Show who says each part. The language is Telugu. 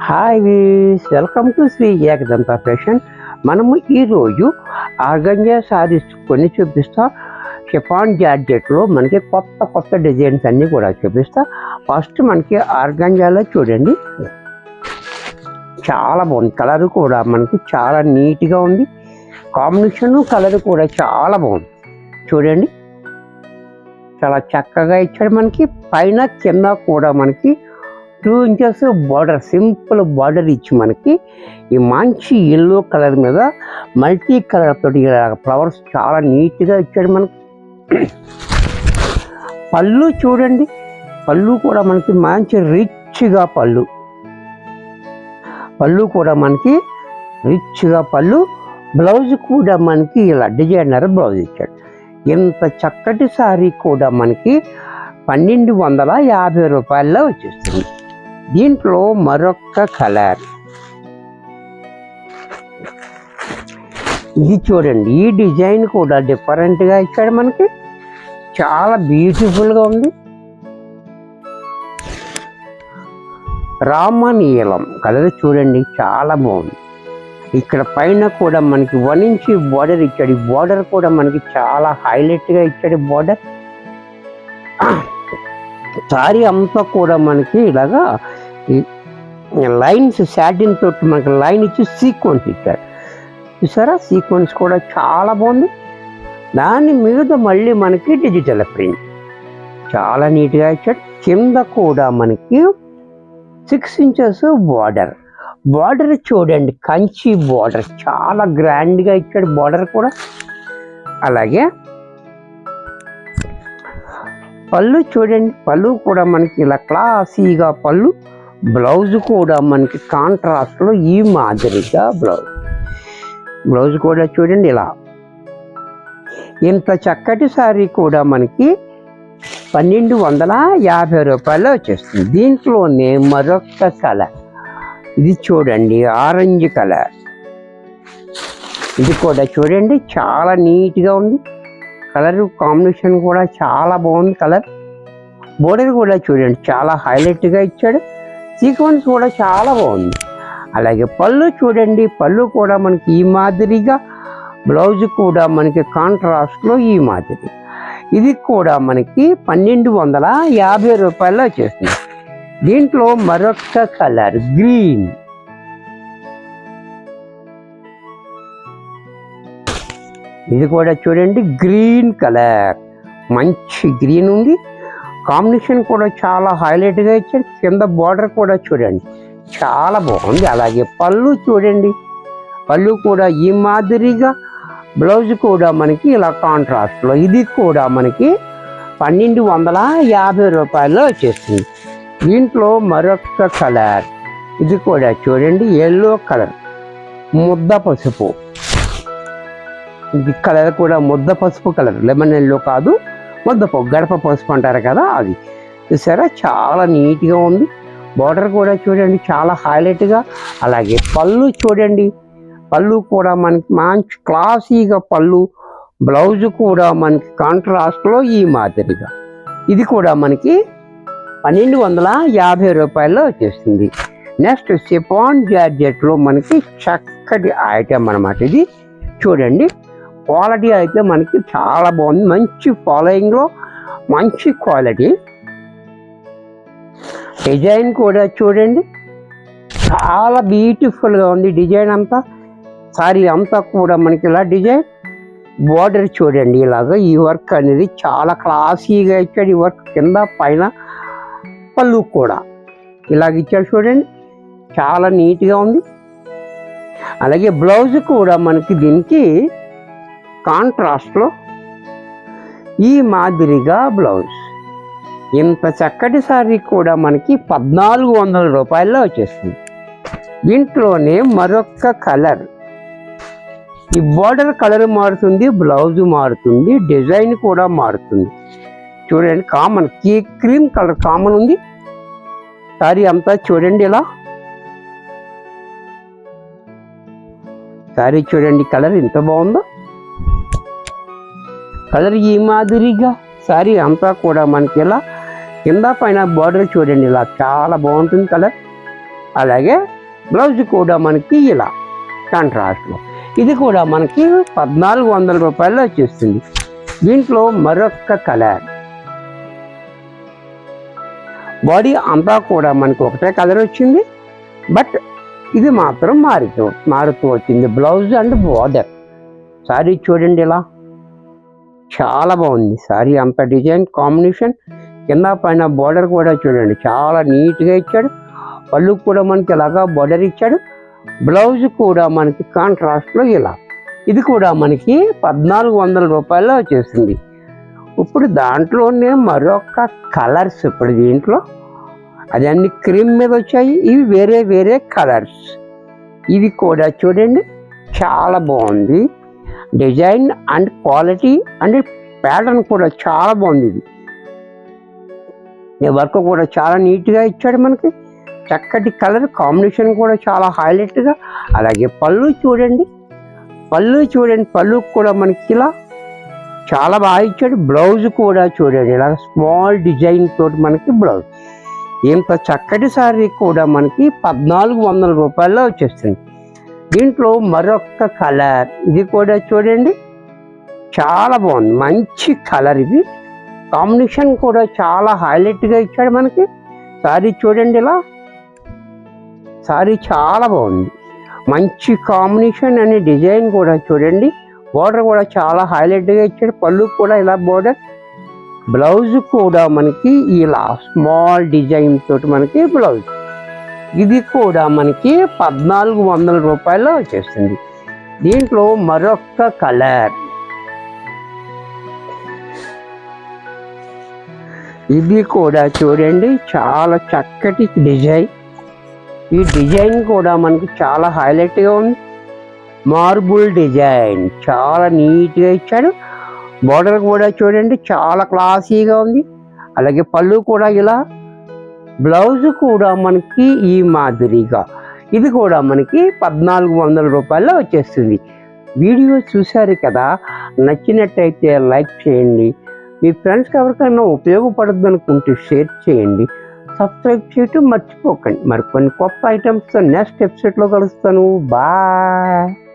Speaker 1: హాయ్ వీస్, welcome to Shri Ekadanta fashions. మనము ఈరోజు ఆర్గంజా సారీస్ కొన్ని చూపిస్తా. షిఫాన్ జార్జెట్లో మనకి కొత్త కొత్త డిజైన్స్ అన్నీ కూడా చూపిస్తా. ఫస్ట్ మనకి ఆర్గంజాలో చూడండి, చాలా బాగుంది. కలర్ కూడా మనకి చాలా నీట్గా ఉంది. కాంబినేషన్ కలర్ కూడా చాలా బాగుంది. చూడండి, చాలా చక్కగా ఇచ్చాడు. మనకి పైన కింద కూడా మనకి 2 inches బార్డర్, సింపుల్ బార్డర్ ఇచ్చి మనకి ఈ మంచి ఎల్లో కలర్ మీద మల్టీ కలర్ తోటి ఫ్లవర్స్ చాలా నీట్గా ఇచ్చాడు. మనకి పళ్ళు చూడండి, పళ్ళు కూడా మనకి మంచి రిచ్గా పళ్ళు కూడా మనకి రిచ్గా పళ్ళు. బ్లౌజ్ కూడా మనకి ఇలా డిజైనర్ బ్లౌజ్ ఇచ్చాడు. ఇంత చక్కటి సారీ కూడా మనకి 1250 రూపాయల్లో వచ్చేస్తుంది. దీంట్లో మరొక కలర్ ఇది చూడండి. ఈ డిజైన్ కూడా డిఫరెంట్గా ఇచ్చాడు. మనకి చాలా బ్యూటిఫుల్గా ఉంది. రామనీలం కలర్ చూడండి, చాలా బాగుంది. ఇక్కడ పైన కూడా మనకి 1 inch బార్డర్ ఇచ్చాడు. ఈ బార్డర్ కూడా మనకి చాలా హైలైట్గా ఇచ్చాడు. బార్డర్ సారీ అంతా కూడా మనకి ఇలాగా లైన్స్ సాటిన్ తోటి మనకి లైన్ ఇచ్చి సీక్వెన్స్ ఇచ్చాడు. చూసారా, సీక్వెన్స్ కూడా చాలా బాగుంది. దాని మీద మళ్ళీ మనకి డిజిటల్ ప్రింట్ చాలా నీట్గా ఇచ్చాడు. కింద కూడా మనకి 6 inches బార్డర్ చూడండి, కంచి బార్డర్ చాలా గ్రాండ్గా ఇచ్చాడు. బార్డర్ కూడా అలాగే పళ్ళు చూడండి, పళ్ళు కూడా మనకి ఇలా క్లాసీగా పళ్ళు. బ్లౌజ్ కూడా మనకి కాంట్రాస్ట్లో ఈ మాదిరిగా బ్లౌజ్ కూడా చూడండి ఇలా. ఇంత చక్కటి సారీ కూడా మనకి 1250 రూపాయలు వచ్చేస్తుంది. దీంట్లోనే మరొక కలర్ ఇది చూడండి, ఆరెంజ్ కలర్. ఇది కూడా చూడండి, చాలా నీట్గా ఉంది. కలర్ కాంబినేషన్ కూడా చాలా బాగుంది. కలర్ బోర్డర్ కూడా చూడండి, చాలా హైలైట్గా ఇచ్చాడు. సీక్వెన్స్ కూడా చాలా బాగుంది. అలాగే పళ్ళు చూడండి, పళ్ళు కూడా మనకి ఈ మాదిరిగా, బ్లౌజ్ కూడా మనకి కాంట్రాస్ట్లో ఈ మాదిరి. ఇది కూడా మనకి 1250 రూపాయల్లో వచ్చేస్తుంది. దీంట్లో మరొక కలర్ గ్రీన్. ఇది కూడా చూడండి, గ్రీన్ కలర్, మంచి గ్రీన్ ఉంది. కాంబినేషన్ కూడా చాలా హైలైట్గా ఇచ్చాడు. కింద బార్డర్ కూడా చూడండి, చాలా బాగుంది. అలాగే పళ్ళు చూడండి, పళ్ళు కూడా ఈ మాదిరిగా, బ్లౌజ్ కూడా మనకి ఇలా కాంట్రాస్ట్లో. ఇది కూడా మనకి 1250 రూపాయల్లో వచ్చేస్తుంది. దీంట్లో మరొక కలర్ ఇది కూడా చూడండి, ఎల్లో కలర్, ముద్ద పసుపు. ఇది కలర్ కూడా ముద్ద పసుపు కలర్, లెమన్ ఎల్లో కాదు, గడప పసుపు అంటారు కదా అది. చూసారా, చాలా నీట్గా ఉంది. బార్డర్ కూడా చూడండి, చాలా హైలైట్గా. అలాగే పళ్ళు చూడండి, పళ్ళు కూడా మనకి మంచి క్లాసీగా పళ్ళు. బ్లౌజ్ కూడా మనకి కాంట్రాస్ట్లో ఈ మాదిరిగా. ఇది కూడా మనకి 1250 రూపాయల్లో వచ్చేస్తుంది. నెక్స్ట్ షిఫాన్ జార్జెట్లో మనకి చక్కటి ఐటెం అన్నమాట. ఇది చూడండి, క్వాలిటీ అయితే మనకి చాలా బాగుంది. మంచి ఫాలోయింగ్లో మంచి క్వాలిటీ. డిజైన్ కూడా చూడండి, చాలా బ్యూటిఫుల్గా ఉంది. డిజైన్ అంతా, సారీ అంతా కూడా మనకి ఇలా డిజైన్. బార్డర్ చూడండి, ఇలాగ ఈ వర్క్ అనేది చాలా క్లాసీగా ఇచ్చాడు. ఈ వర్క్ కింద పైన పళ్ళు కూడా ఇలాగ ఇచ్చాడు చూడండి, చాలా నీట్గా ఉంది. అలాగే బ్లౌజ్ కూడా మనకి దీనికి కాంట్రాస్ట్లో ఈ మాదిరిగా బ్లౌజ్. ఇంత చక్కటి సారీ కూడా మనకి 1400 రూపాయల్లో వచ్చేస్తుంది. దీంట్లోనే మరొక కలర్. ఈ బార్డర్ కలర్ మారుతుంది, బ్లౌజ్ మారుతుంది, డిజైన్ కూడా మారుతుంది. చూడండి, కామన్ క్రీమ్ కలర్ కామన్ ఉంది. సారీ అంతా చూడండి ఇలా. సారీ చూడండి, కలర్ ఎంత బాగుందో. కలర్ ఈ మాదిరిగా సారీ అంతా కూడా మనకి ఇలా కింద పైన బార్డర్ చూడండి, ఇలా చాలా బాగుంటుంది కలర్. అలాగే బ్లౌజ్ కూడా మనకి ఇలా కాంట్రాస్ట్లో. ఇది కూడా మనకి 1400 రూపాయల్లో వచ్చేస్తుంది. దీంట్లో మరొక కలర్, బాడీ అంతా కూడా మనకి ఒకటే కలర్ వచ్చింది, బట్ ఇది మాత్రం మారుతూ వచ్చింది బ్లౌజ్ అండ్ బార్డర్. సారీ చూడండి ఇలా చాలా బాగుంది. సారీ అంత డిజైన్ కాంబినేషన్, కింద పైన బార్డర్ కూడా చూడండి చాలా నీట్గా ఇచ్చాడు. పళ్ళు కూడా మనకి ఇలాగా బార్డర్ ఇచ్చాడు. బ్లౌజ్ కూడా మనకి కాంట్రాస్ట్లో ఇలా. ఇది కూడా మనకి 1400 రూపాయల్లో వచ్చేసింది. ఇప్పుడు దాంట్లోనే మరొక కలర్స్, ఇప్పుడు దీంట్లో అది అన్ని క్రీమ్ మీద వచ్చాయి, ఇవి వేరే వేరే కలర్స్. ఇవి కూడా చూడండి చాలా బాగుంది design and quality and pattern కూడా చాలా బాగుంది. ఇది వర్క్ కూడా చాలా నీట్గా ఇచ్చాడు మనకి. చక్కటి కలర్ కాంబినేషన్ కూడా చాలా హైలైట్గా. అలాగే పళ్ళు చూడండి, పళ్ళు కూడా మనకి ఇలా చాలా బాగా ఇచ్చాడు. బ్లౌజ్ కూడా చూడండి ఇలా స్మాల్ డిజైన్ తోటి మనకి బ్లౌజ్. ఇంత చక్కటి సారీ కూడా మనకి 1400 రూపాయల్లో వచ్చేస్తుంది. దీంట్లో మరొక కలర్, ఇది కూడా చూడండి చాలా బాగుంది, మంచి కలర్. ఇది కాంబినేషన్ కూడా చాలా హైలైట్గా ఇచ్చాడు మనకి. సారీ చూడండి ఇలా, సారీ చాలా బాగుంది, మంచి కాంబినేషన్ అనే డిజైన్ కూడా చూడండి. బోర్డర్ కూడా చాలా హైలైట్గా ఇచ్చాడు. పళ్ళు కూడా ఇలా బోర్డర్, బ్లౌజ్ కూడా మనకి ఇలా స్మాల్ డిజైన్ తోటి మనకి బ్లౌజ్. ఇది కూడా మనకి 1400 రూపాయల్లో వచ్చేస్తుంది. దీంట్లో మరొక కలర్, ఇది కూడా చూడండి చాలా చక్కటి డిజైన్. ఈ డిజైన్ కూడా మనకి చాలా హైలైట్గా ఉంది. మార్బుల్ డిజైన్ చాలా నీట్గా ఇచ్చాడు. బోర్డర్ కూడా చూడండి చాలా క్లాసీగా ఉంది. అలాగే పళ్ళు కూడా ఇలా, బ్లౌజ్ కూడా మనకి ఈ మాదిరిగా. ఇది కూడా మనకి 1400 రూపాయల్లో వచ్చేస్తుంది. వీడియో చూశారు కదా, నచ్చినట్టయితే లైక్ చేయండి. మీ ఫ్రెండ్స్కి ఎవరికైనా ఉపయోగపడద్దు అనుకుంటే షేర్ చేయండి. సబ్స్క్రైబ్ చేయటం మర్చిపోకండి. మరికొన్ని కొత్త ఐటమ్స్తో నెక్స్ట్ ఎపిసోడ్లో కలుస్తాను. బాయ్.